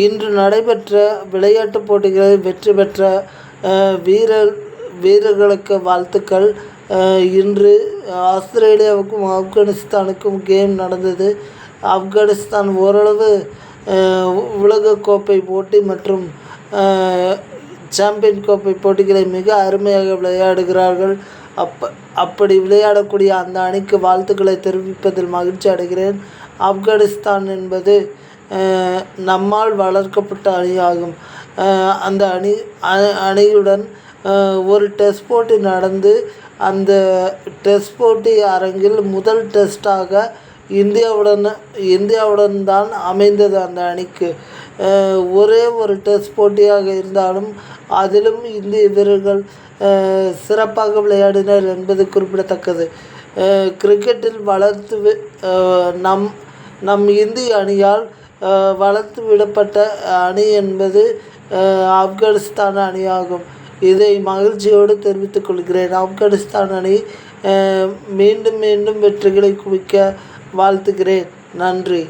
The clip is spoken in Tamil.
இன்று நடைபெற்ற விளையாட்டுப் போட்டிகளில் வெற்றி பெற்ற வீரர்களுக்கு வாழ்த்துக்கள். இன்று ஆஸ்திரேலியாவுக்கும் ஆப்கானிஸ்தானுக்கும் கேம் நடந்தது. ஆப்கானிஸ்தான் ஓரளவு உலகக்கோப்பை போட்டி மற்றும் சாம்பியன் கோப்பை போட்டிகளை மிக அருமையாக விளையாடுகிறார்கள். அப்படி விளையாடக்கூடிய அந்த அணிக்கு வாழ்த்துக்களை தெரிவிப்பதில் மகிழ்ச்சி அடைகிறேன். ஆப்கானிஸ்தான் என்பது நம்மால் வளர்க்கப்பட்ட அணியாகும். அந்த அணியுடன் ஒரு டெஸ்ட் போட்டி நடந்து அந்த டெஸ்ட் போட்டி அரங்கில் முதல் டெஸ்ட்டாக இந்தியாவுடன் தான் அமைந்தது அந்த அணிக்கு. ஒரே ஒரு டெஸ்ட் போட்டியாக இருந்தாலும் அதிலும் இந்திய வீரர்கள் சிறப்பாக விளையாடினர் என்பது குறிப்பிடத்தக்கது. கிரிக்கெட்டில் நம் இந்திய அணியால் வளர்த்து விடப்பட்ட அணி என்பது ஆப்கானிஸ்தான் அணியாகும். இதை மகிழ்ச்சியோடு தெரிவித்துக் கொள்கிறேன். ஆப்கானிஸ்தான் அணி மீண்டும் மீண்டும் வெற்றிகளை குவிக்க வாழ்த்துகிறேன். நன்றி.